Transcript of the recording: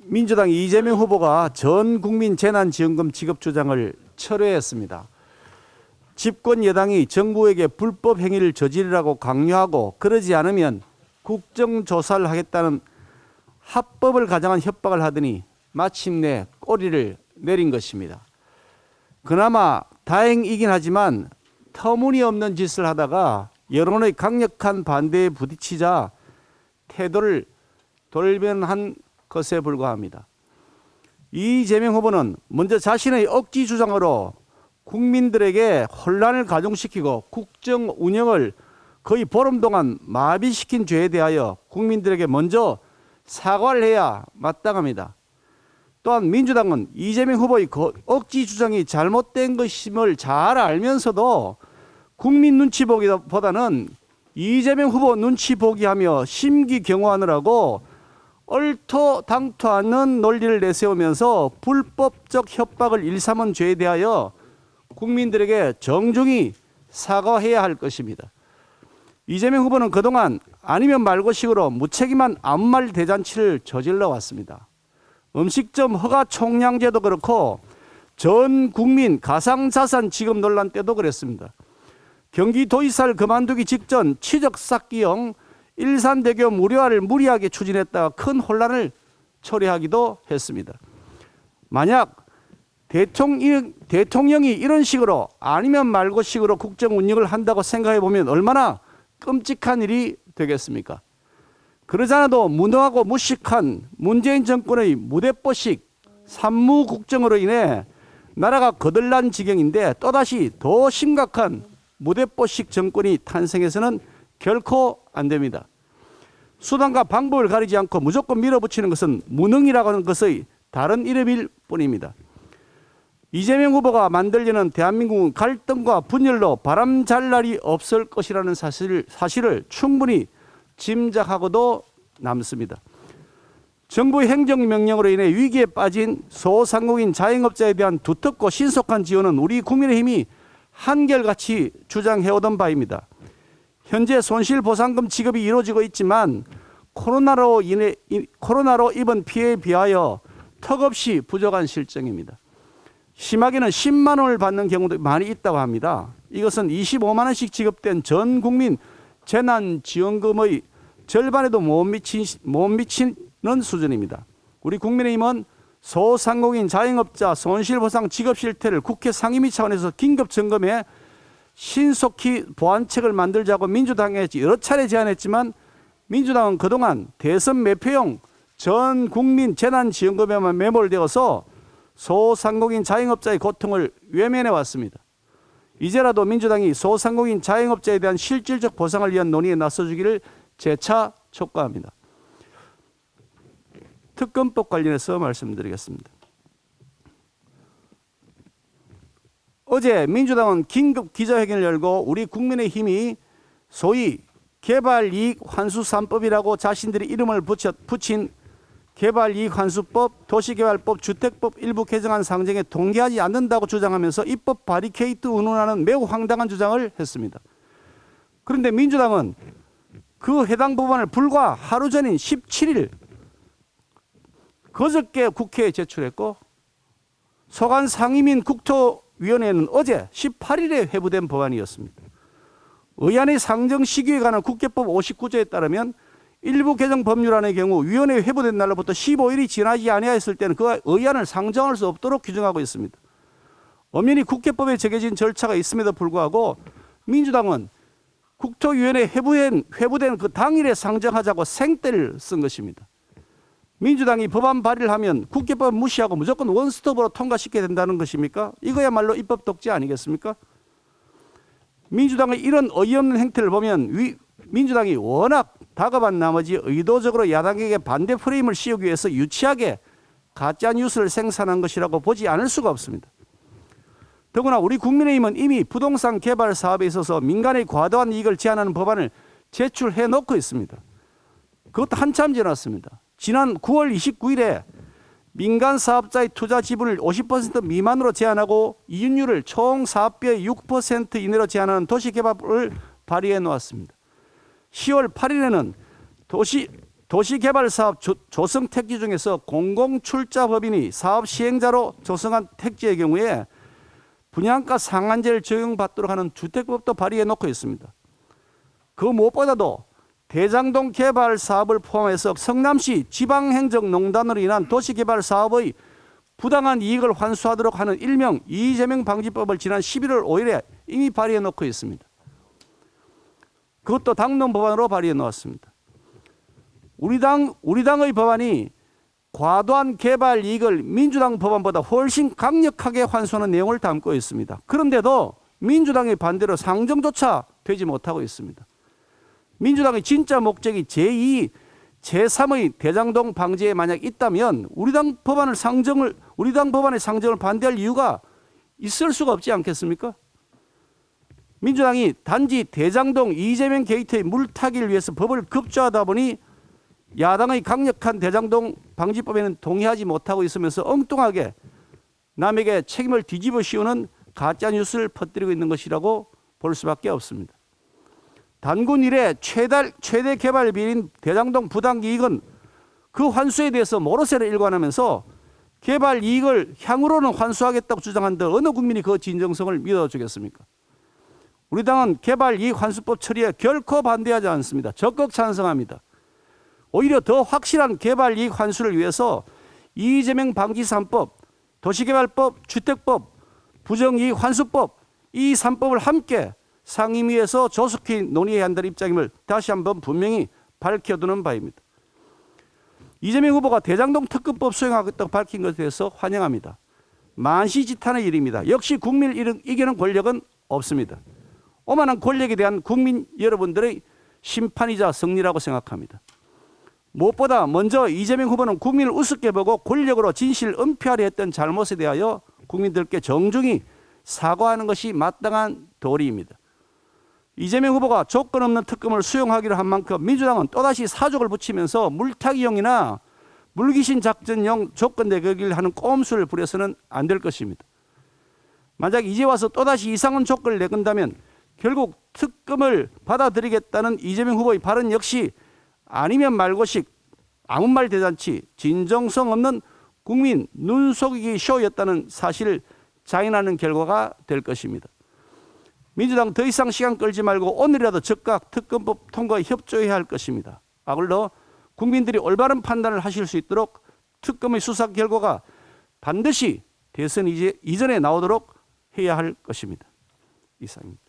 민주당 이재명 후보가 전 국민 재난지원금 지급 주장을 철회했습니다. 집권 여당이 정부에게 불법 행위를 저지르라고 강요하고 그러지 않으면 국정조사를 하겠다는 합법을 가장한 협박을 하더니 마침내 꼬리를 내린 것입니다. 그나마 다행이긴 하지만 터무니없는 짓을 하다가 여론의 강력한 반대에 부딪히자 태도를 돌변한 것에 불과합니다. 이재명 후보는 먼저 자신의 억지 주장으로 국민들에게 혼란을 가중시키고 국정 운영을 거의 보름 동안 마비시킨 죄에 대하여 국민들에게 먼저 사과를 해야 마땅합니다. 또한 민주당은 이재명 후보의 억지 주장이 잘못된 것임을 잘 알면서도 국민 눈치 보기보다는 이재명 후보 눈치 보기 하며 심기경호하느라고 얼토당토 않는 논리를 내세우면서 불법적 협박을 일삼은 죄에 대하여 국민들에게 정중히 사과해야 할 것입니다. 이재명 후보는 그동안 아니면 말고식으로 무책임한 아무 말 대잔치를 저질러 왔습니다. 음식점 허가 총량제도 그렇고 전 국민 가상자산 지급 논란 때도 그랬습니다. 경기도지사를 그만두기 직전 취적 쌓기형 일산대교 무료화를 무리하게 추진했다가 큰 혼란을 초래하기도 했습니다. 만약 대통령이 이런 식으로 아니면 말고 식으로 국정 운영을 한다고 생각해 보면 얼마나 끔찍한 일이 되겠습니까? 그러지 않아도 무능하고 무식한 문재인 정권의 무대뽀식 산무국정으로 인해 나라가 거들난 지경인데 또다시 더 심각한 무대뽀식 정권이 탄생해서는 결코 안 됩니다. 수단과 방법을 가리지 않고 무조건 밀어붙이는 것은 무능이라고 하는 것의 다른 이름일 뿐입니다. 이재명 후보가 만들려는 대한민국은 갈등과 분열로 바람잘 날이 없을 것이라는 사실을 충분히 짐작하고도 남습니다. 정부의 행정명령으로 인해 위기에 빠진 소상공인 자영업자에 대한 두텁고 신속한 지원은 우리 국민의힘이 한결같이 주장해오던 바입니다. 현재 손실보상금 지급이 이루어지고 있지만 코로나로 입은 피해에 비하여 턱없이 부족한 실정입니다. 심하게는 10만 원을 받는 경우도 많이 있다고 합니다. 이것은 25만 원씩 지급된 전 국민 재난지원금의 절반에도 못 미치는 수준입니다. 우리 국민의힘은 소상공인 자영업자 손실보상 지급 실태를 국회 상임위 차원에서 긴급 점검해 신속히 보완책을 만들자고 민주당에 여러 차례 제안했지만 민주당은 그동안 대선 매표용 전 국민 재난지원금에만 매몰되어서 소상공인 자영업자의 고통을 외면해 왔습니다. 이제라도 민주당이 소상공인 자영업자에 대한 실질적 보상을 위한 논의에 나서주기를 재차 촉구합니다. 특검법 관련해서 말씀드리겠습니다. 어제 민주당은 긴급 기자회견을 열고 우리 국민의힘이 소위 개발이익 환수 3법이라고 자신들이 이름을 붙인 개발이익환수법, 도시개발법, 주택법 일부 개정안 상정에 동의하지 않는다고 주장하면서 입법 바리케이트 운운하는 매우 황당한 주장을 했습니다. 그런데 민주당은 그 해당 법안을 불과 하루 전인 17일 그저께 국회에 제출했고 소관 상임인 국토위원회는 어제 18일에 회부된 법안이었습니다. 의안의 상정 시기에 관한 국회법 59조에 따르면 일부 개정 법률안의 경우 위원회에 회부된 날로부터 15일이 지나지 아니하였을 때는 그 의안을 상정할 수 없도록 규정하고 있습니다. 엄연히 국회법에 정해진 절차가 있음에도 불구하고 민주당은 국토위원회에 회부된 그 당일에 상정하자고 생떼를 쓴 것입니다. 민주당이 법안 발의를 하면 국회법 무시하고 무조건 원스톱으로 통과시켜야 된다는 것입니까? 이거야말로 입법 독재 아니겠습니까? 민주당의 이런 어이없는 행태를 보면 민주당이 워낙 다급한 나머지 의도적으로 야당에게 반대 프레임을 씌우기 위해서 유치하게 가짜뉴스를 생산한 것이라고 보지 않을 수가 없습니다. 더구나 우리 국민의힘은 이미 부동산 개발 사업에 있어서 민간의 과도한 이익을 제한하는 법안을 제출해 놓고 있습니다. 그것도 한참 지났습니다. 지난 9월 29일에 민간 사업자의 투자 지분을 50% 미만으로 제한하고 이윤율을 총 사업비의 6% 이내로 제한하는 도시개발법을 발의해 놓았습니다. 10월 8일에는 도시개발사업 조성 택지 중에서 공공출자법인이 사업 시행자로 조성한 택지의 경우에 분양가 상한제를 적용받도록 하는 주택법도 발의해 놓고 있습니다. 그 무엇보다도 대장동 개발 사업을 포함해서 성남시 지방행정농단으로 인한 도시개발 사업의 부당한 이익을 환수하도록 하는 일명 이재명 방지법을 지난 11월 5일에 이미 발의해 놓고 있습니다. 그것도 당론 법안으로 발의해 놓았습니다. 우리 당의 법안이 과도한 개발 이익을 민주당 법안보다 훨씬 강력하게 환수하는 내용을 담고 있습니다. 그런데도 민주당의 반대로 상정조차 되지 못하고 있습니다. 민주당의 진짜 목적이 제2, 제3의 대장동 방지에 만약 있다면 우리 당 법안의 상정을 반대할 이유가 있을 수가 없지 않겠습니까? 민주당이 단지 대장동 이재명 게이트의 물타기를 위해서 법을 급조하다 보니 야당의 강력한 대장동 방지법에는 동의하지 못하고 있으면서 엉뚱하게 남에게 책임을 뒤집어 씌우는 가짜뉴스를 퍼뜨리고 있는 것이라고 볼 수밖에 없습니다. 단군 이래 최대 개발 비리인 대장동 부당이익은 그 환수에 대해서 모로세를 일관하면서 개발 이익을 향후로는 환수하겠다고 주장한다. 어느 국민이 그 진정성을 믿어주겠습니까? 우리 당은 개발 이익 환수법 처리에 결코 반대하지 않습니다. 적극 찬성합니다. 오히려 더 확실한 개발 이익 환수를 위해서 이재명 방지 3법, 도시개발법, 주택법, 부정이익 환수법 이 3법을 함께 상임위에서 조속히 논의해야 한다는 입장임을 다시 한번 분명히 밝혀두는 바입니다. 이재명 후보가 대장동 특검법 수행하겠다고 밝힌 것에 대해서 환영합니다. 만시지탄의 일입니다. 역시 국민을 이기는 권력은 없습니다. 오만한 권력에 대한 국민 여러분들의 심판이자 승리라고 생각합니다. 무엇보다 먼저 이재명 후보는 국민을 우습게 보고 권력으로 진실을 은폐하려 했던 잘못에 대하여 국민들께 정중히 사과하는 것이 마땅한 도리입니다. 이재명 후보가 조건 없는 특검을 수용하기로 한 만큼 민주당은 또다시 사족을 붙이면서 물타기용이나 물귀신 작전용 조건 내걸기를 하는 꼼수를 부려서는 안 될 것입니다. 만약 이제 와서 또다시 이상한 조건을 내건다면 결국 특검을 받아들이겠다는 이재명 후보의 발언 역시 아니면 말고식 아무 말 대잔치 진정성 없는 국민 눈속이기 쇼였다는 사실을 자인하는 결과가 될 것입니다. 민주당 더 이상 시간 끌지 말고 오늘이라도 즉각 특검법 통과에 협조해야 할 것입니다. 아울러 국민들이 올바른 판단을 하실 수 있도록 특검의 수사 결과가 반드시 대선 이전에 나오도록 해야 할 것입니다. 이상입니다.